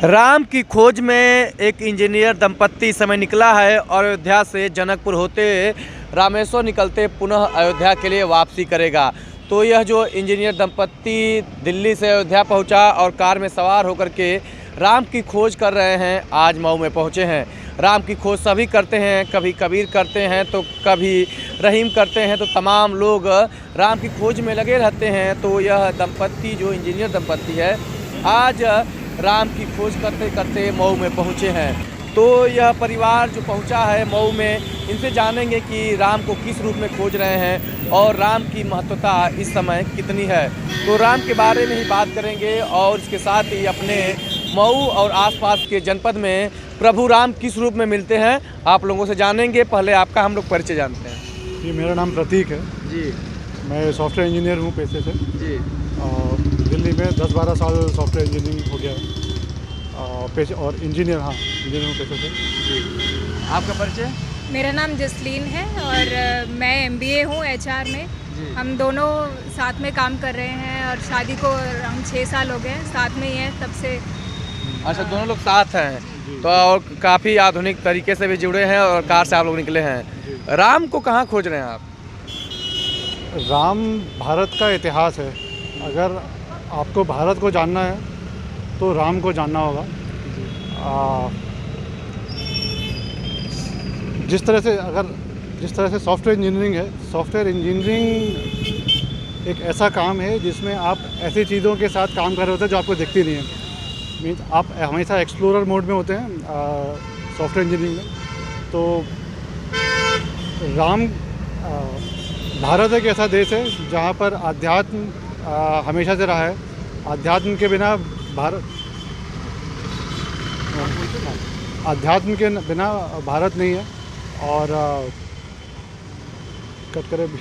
राम की खोज में एक इंजीनियर दंपत्ति इस समय निकला है और अयोध्या से जनकपुर होते रामेश्वर निकलते पुनः अयोध्या के लिए वापसी करेगा। तो यह जो इंजीनियर दंपत्ति दिल्ली से अयोध्या पहुंचा और कार में सवार होकर के राम की खोज कर रहे हैं, आज मऊ में पहुंचे हैं। राम की खोज सभी करते हैं, कभी कबीर करते हैं तो कभी रहीम करते हैं, तो तमाम लोग राम की खोज में लगे रहते हैं। तो यह दंपत्ति जो इंजीनियर दंपत्ति है, आज राम की खोज करते करते मऊ में पहुंचे हैं। तो यह परिवार जो पहुंचा है मऊ में, इनसे जानेंगे कि राम को किस रूप में खोज रहे हैं और राम की महत्वता इस समय कितनी है। तो राम के बारे में ही बात करेंगे और इसके साथ ही अपने मऊ और आसपास के जनपद में प्रभु राम किस रूप में मिलते हैं आप लोगों से जानेंगे। पहले आपका हम लोग परिचय जानते हैं। जी, मेरा नाम प्रतीक है जी। मैं सॉफ्टवेयर इंजीनियर हूँ पेशे से जी। और दिल्ली में 10-12 साल सॉफ्टवेयर इंजीनियरिंग हो गया है पेशे और इंजीनियर इंजीनियर हूँ पेशे से। जी, आपका परिचय? मेरा नाम जसलीन है और मैं MBA हूँ HR में। हम दोनों साथ में काम कर रहे हैं और शादी को हम 6 साल हो गए हैं, साथ में ही हैं तब से। अच्छा, दोनों लोग साथ हैं तो और काफ़ी आधुनिक तरीके से भी जुड़े हैं और कार से आप लोग निकले हैं। राम को कहाँ खोज रहे हैं आप? राम भारत का इतिहास है। अगर आपको भारत को जानना है तो राम को जानना होगा। जिस तरह से सॉफ्टवेयर इंजीनियरिंग है, सॉफ्टवेयर इंजीनियरिंग एक ऐसा काम है जिसमें आप ऐसी चीज़ों के साथ काम कर रहे होते हैं जो आपको दिखती नहीं है। मीन्स आप हमेशा एक्सप्लोरर मोड में होते हैं सॉफ्टवेयर इंजीनियरिंग में। तो राम भारत एक ऐसा देश है जहाँ पर अध्यात्म हमेशा से रहा है। अध्यात्म के बिना भारत नहीं है। और कट करे भी।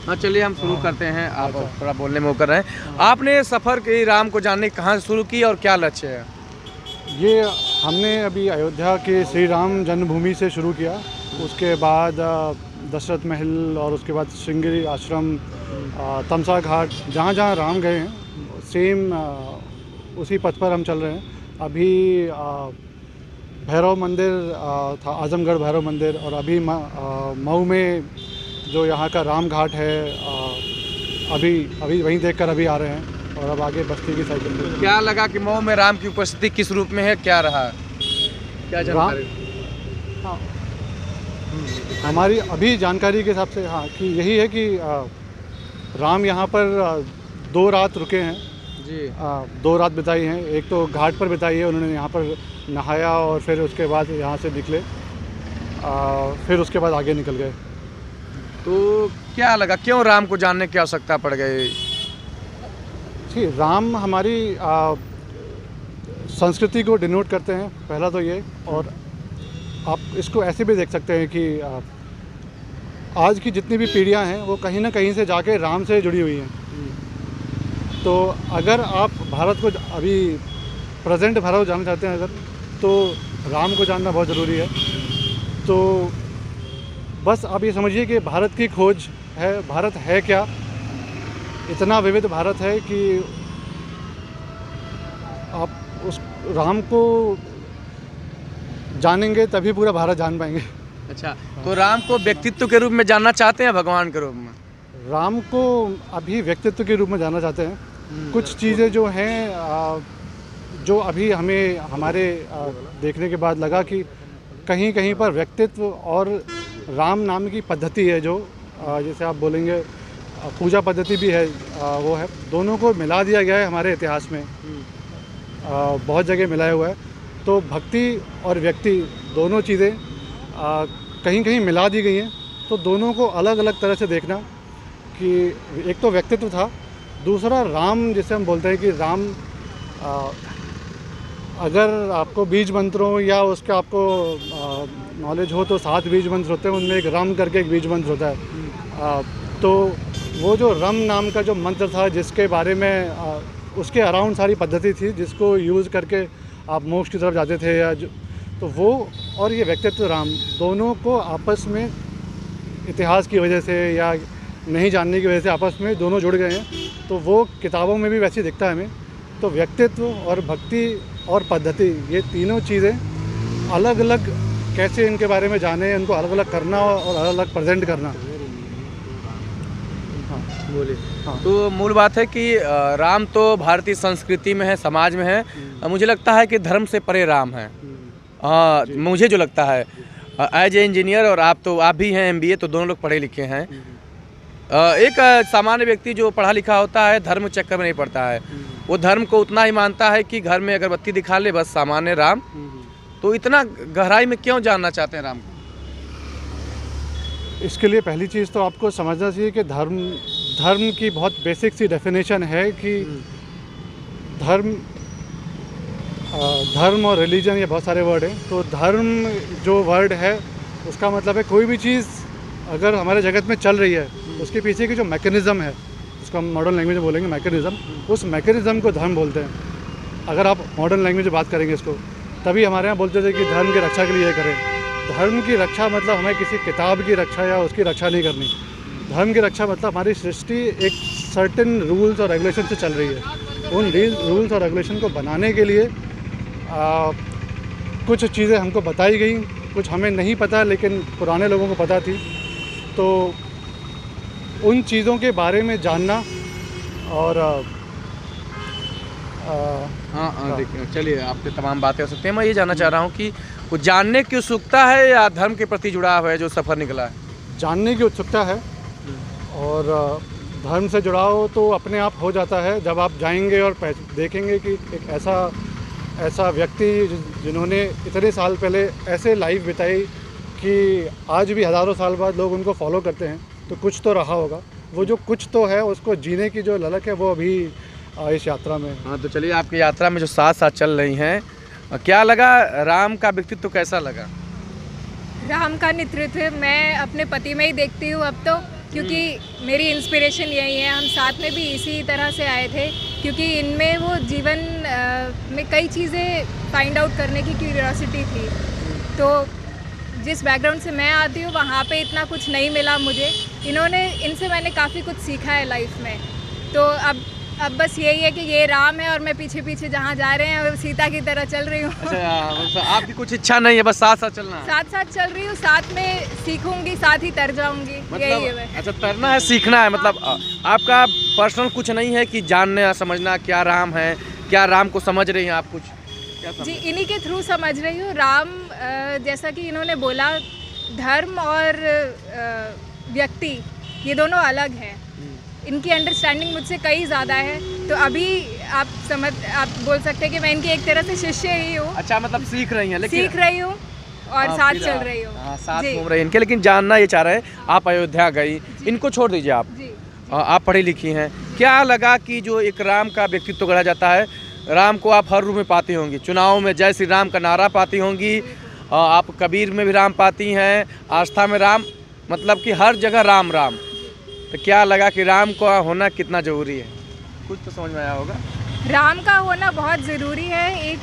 हाँ, चलिए हम शुरू करते हैं। आप थोड़ा बोलने में वो कर रहे हैं। आपने सफ़र की राम को जानने कहाँ से शुरू की और क्या लक्ष्य है? ये हमने अभी अयोध्या के श्री राम जन्मभूमि से शुरू किया। उसके बाद दशरथ महल और उसके बाद श्रृंगेरी आश्रम, तमसा घाट, जहाँ जहाँ राम गए हैं सेम उसी पथ पर हम चल रहे हैं। अभी भैरव मंदिर था, आजमगढ़ भैरव मंदिर, और अभी मऊ में जो यहाँ का राम घाट है अभी वहीं देखकर अभी आ रहे हैं और अब आगे बस्ती की साइकिल पे। क्या लगा कि मऊ में राम की उपस्थिति किस रूप में है, क्या रहा, क्या जानकारी? हाँ, हमारी अभी जानकारी के हिसाब से हाँ कि यही है कि राम यहाँ पर 2 रात रुके हैं जी। 2 रात बिताई हैं। एक तो घाट पर बिताई है, उन्होंने यहाँ पर नहाया और फिर उसके बाद यहाँ से निकले, फिर उसके बाद आगे निकल गए। तो क्या लगा, क्यों राम को जानने की आवश्यकता पड़ गई? जी, राम हमारी संस्कृति को डिनोट करते हैं, पहला तो ये। और आप इसको ऐसे भी देख सकते हैं कि आज की जितनी भी पीढ़ियां हैं वो कहीं ना कहीं से जाके राम से जुड़ी हुई हैं। तो अगर आप भारत को अभी प्रेजेंट भारत को जानना चाहते हैं अगर, तो राम को जानना बहुत ज़रूरी है। तो बस आप ये समझिए कि भारत की खोज है। भारत है क्या, इतना विविध भारत है कि आप उस राम को जानेंगे तभी पूरा भारत जान पाएंगे। अच्छा, तो राम को व्यक्तित्व के रूप में जानना चाहते हैं, भगवान के रूप में? राम को अभी व्यक्तित्व के रूप में जानना चाहते हैं। कुछ चीज़ें जो हैं जो अभी हमें हमारे देखने के बाद लगा कि कहीं कहीं पर व्यक्तित्व और राम नाम की पद्धति है, जो जैसे आप बोलेंगे पूजा पद्धति भी है, वो है, दोनों को मिला दिया गया है हमारे इतिहास में। बहुत जगह मिलाया हुआ है। तो भक्ति और व्यक्ति दोनों चीज़ें कहीं कहीं मिला दी गई हैं। तो दोनों को अलग अलग तरह से देखना कि एक तो व्यक्तित्व था, दूसरा राम जिसे हम बोलते हैं कि राम अगर आपको बीज मंत्रों या उसका आपको नॉलेज हो तो 7 बीज मंत्र होते हैं, उनमें एक रम करके एक बीज मंत्र होता है। तो वो जो रम नाम का जो मंत्र था, जिसके बारे में उसके अराउंड सारी पद्धति थी जिसको यूज़ करके आप मोक्ष की तरफ जाते थे या तो वो और ये व्यक्तित्व राम दोनों को आपस में इतिहास की वजह से या नहीं जानने की वजह से आपस में दोनों जुड़ गए हैं। तो वो किताबों में भी वैसे दिखता है हमें। तो व्यक्तित्व और भक्ति और पद्धति, ये तीनों चीज़ें अलग अलग कैसे इनके बारे में जाने, इनको अलग अलग करना और अलग अलग प्रेजेंट करना। बोलिए। हाँ। तो मूल बात है कि राम तो भारतीय संस्कृति में है, समाज में है। मुझे लगता है कि धर्म से परे राम है। मुझे जो लगता है एज ए इंजीनियर, और आप भी हैं MBA, तो दोनों लोग पढ़े लिखे हैं। एक सामान्य व्यक्ति जो पढ़ा लिखा होता है धर्म चक्कर में नहीं पड़ता है, वो धर्म को उतना ही मानता है कि घर में अगरबत्ती दिखा ले बस, सामान्य राम। तो इतना गहराई में क्यों जानना चाहते हैं राम को? इसके लिए पहली चीज़ तो आपको समझना चाहिए कि धर्म की बहुत बेसिक सी डेफिनेशन है कि धर्म और रिलीजन, ये बहुत सारे वर्ड हैं। तो धर्म जो वर्ड है उसका मतलब है कोई भी चीज़ अगर हमारे जगत में चल रही है, उसके पीछे की जो मैकेनिज़्म है, उसको हम मॉडर्न लैंग्वेज में बोलेंगे मैकेनिज़्म, उस मैकेनिज़्म को धर्म बोलते हैं। अगर आप मॉडर्न लैंग्वेज में बात करेंगे इसको, तभी हमारे यहाँ बोलते थे कि धर्म की रक्षा के लिए ये करें। धर्म की रक्षा मतलब हमें किसी किताब की रक्षा या उसकी रक्षा नहीं करनी। धर्म की रक्षा मतलब हमारी सृष्टि एक सर्टेन रूल्स और रेगुलेशन से चल रही है। उन रूल्स और रेगुलेशन को बनाने के लिए कुछ चीज़ें हमको बताई गई, कुछ हमें नहीं पता लेकिन पुराने लोगों को पता थी। तो उन चीज़ों के बारे में जानना और हाँ देखिए, चलिए आपसे तमाम बातें हो सकती हैं। मैं ये जानना चाह रहा हूँ कि वो जानने की उत्सुकता है या धर्म के प्रति जुड़ाव है जो सफ़र निकला है? जानने की उत्सुकता है और धर्म से जुड़ाव तो अपने आप हो जाता है जब आप जाएंगे और देखेंगे कि एक ऐसा व्यक्ति जिन्होंने इतने साल पहले ऐसे लाइफ बिताई कि आज भी हज़ारों साल बाद लोग उनको फॉलो करते हैं, तो कुछ तो रहा होगा। वो जो कुछ तो है उसको जीने की जो ललक है वो अभी इस यात्रा में। हाँ, तो चलिए आपकी यात्रा में जो साथ साथ चल रही हैं, क्या लगा? राम का व्यक्तित्व कैसा लगा? राम का नेतृत्व मैं अपने पति में ही देखती हूँ अब तो, क्योंकि मेरी इंस्पिरेशन यही है। हम साथ में भी इसी तरह से आए थे क्योंकि इनमें वो जीवन में कई चीज़ें फाइंड आउट करने की क्यूरियोसिटी थी। तो जिस बैकग्राउंड से मैं आती हूँ वहाँ पे इतना कुछ नहीं मिला मुझे। इनसे मैंने काफ़ी कुछ सीखा है लाइफ में। तो अब बस यही है कि ये राम है और मैं पीछे पीछे जहाँ जा रहे हैं सीता की तरह चल रही हूँ। अच्छा, आपकी कुछ इच्छा नहीं है, बस साथ साथ चलना है? साथ साथ चल रही हूँ, साथ में सीखूंगी, साथ ही तर जाऊंगी। मतलब, यही है। अच्छा, तरना है, सीखना है। मतलब आपका पर्सनल कुछ नहीं है कि जानना समझना क्या राम है, क्या राम को समझ रही हैं आप? कुछ क्या जी, इन्हीं के थ्रू समझ रही हूँ। राम जैसा कि इन्होंने बोला, धर्म और व्यक्ति ये दोनों अलग हैं। इनकी अंडरस्टैंडिंग मुझसे कई ज़्यादा है। तो अभी आप बोल सकते हैं कि मैं इनकी एक तरह से शिष्य ही हूँ। अच्छा, मतलब सीख रही हैं? लेकिन सीख रही हूँ और साथ चल रही हूँ। साथ घूम रही हैं इनके। लेकिन जानना ये चाह रहे हैं, आप अयोध्या गई, इनको छोड़ दीजिए आप जी। आप पढ़ी लिखी हैं, क्या लगा कि जो एक राम का व्यक्तित्व गढ़ा जाता है, राम को आप हर रूप में पाती होंगी, चुनाव में जय श्री राम का नारा पाती होंगी, आप कबीर में भी राम पाती हैं, आस्था में राम, मतलब कि हर जगह राम राम। तो क्या लगा कि राम का होना कितना ज़रूरी है? कुछ तो समझ में आया होगा। राम का होना बहुत ज़रूरी है एक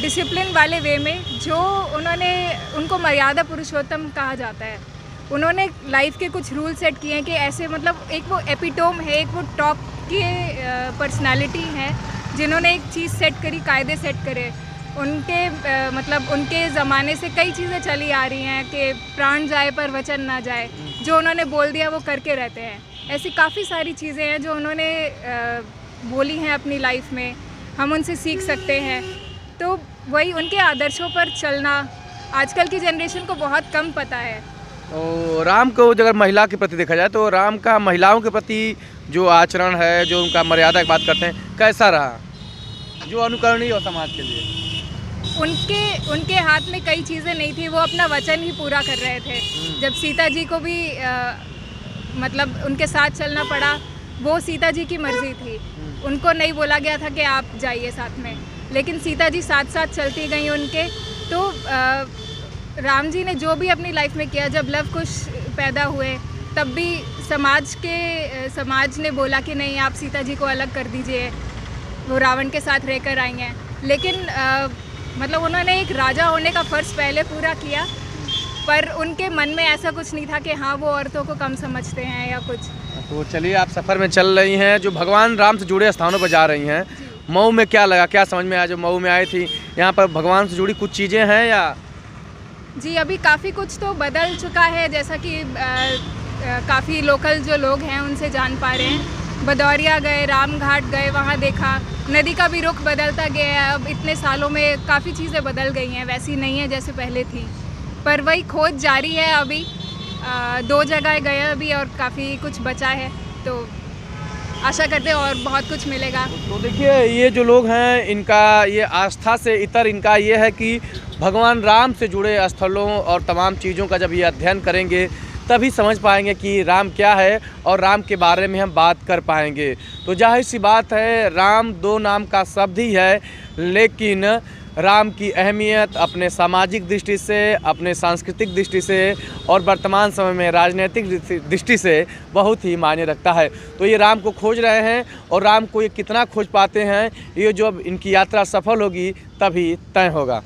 डिसिप्लिन वाले वे में। जो उनको मर्यादा पुरुषोत्तम कहा जाता है। उन्होंने लाइफ के कुछ रूल सेट किए हैं कि ऐसे, मतलब एक वो एपिटोम है, एक वो टॉप के पर्सनालिटी हैं जिन्होंने एक चीज़ सेट करी, कायदे सेट करे। उनके मतलब उनके ज़माने से कई चीज़ें चली आ रही हैं कि प्राण जाए पर वचन ना जाए। जो उन्होंने बोल दिया वो करके रहते हैं। ऐसी काफ़ी सारी चीज़ें हैं जो उन्होंने बोली हैं अपनी लाइफ में, हम उनसे सीख सकते हैं। तो वही उनके आदर्शों पर चलना आजकल की जनरेशन को बहुत कम पता है। तो राम को अगर महिला के प्रति देखा जाए तो राम का महिलाओं के प्रति जो आचरण है, जो उनका मर्यादा की बात करते हैं, कैसा रहा, जो अनुकरणीय हो समाज के लिए? उनके हाथ में कई चीज़ें नहीं थी, वो अपना वचन ही पूरा कर रहे थे। जब सीता जी को भी मतलब उनके साथ चलना पड़ा, वो सीता जी की मर्ज़ी थी। उनको नहीं बोला गया था कि आप जाइए साथ में, लेकिन सीता जी साथ साथ चलती गई उनके। तो राम जी ने जो भी अपनी लाइफ में किया, जब लव कुश पैदा हुए तब भी समाज ने बोला कि नहीं, आप सीता जी को अलग कर दीजिए, वो रावण के साथ रहकर आई हैं। लेकिन मतलब उन्होंने एक राजा होने का फ़र्ज़ पहले पूरा किया, पर उनके मन में ऐसा कुछ नहीं था कि हाँ वो औरतों को कम समझते हैं या कुछ। तो चलिए, आप सफ़र में चल रही हैं, जो भगवान राम से जुड़े स्थानों पर जा रही हैं, मऊ में क्या लगा, क्या समझ में आया जो मऊ में आई थी? यहाँ पर भगवान से जुड़ी कुछ चीज़ें हैं या? जी, अभी काफ़ी कुछ तो बदल चुका है, जैसा कि काफ़ी लोकल जो लोग हैं उनसे जान पा रहे हैं। भदौरिया गए, रामघाट गए, वहाँ देखा नदी का भी रुख बदलता गया है। अब इतने सालों में काफ़ी चीज़ें बदल गई हैं, वैसी नहीं है जैसे पहले थी, पर वही खोज जारी है। अभी 2 जगह गए अभी और काफ़ी कुछ बचा है, तो आशा करते हैं और बहुत कुछ मिलेगा। तो देखिए, ये जो लोग हैं इनका ये आस्था से इतर इनका ये है कि भगवान राम से जुड़े स्थलों और तमाम चीज़ों का जब ये अध्ययन करेंगे तभी समझ पाएंगे कि राम क्या है और राम के बारे में हम बात कर पाएंगे। तो जाहिर सी बात है, राम 2 नाम का शब्द ही है, लेकिन राम की अहमियत अपने सामाजिक दृष्टि से, अपने सांस्कृतिक दृष्टि से और वर्तमान समय में राजनीतिक दृष्टि से बहुत ही मायने रखता है। तो ये राम को खोज रहे हैं और राम को ये कितना खोज पाते हैं, ये जो अब इनकी यात्रा सफल होगी तभी तय होगा।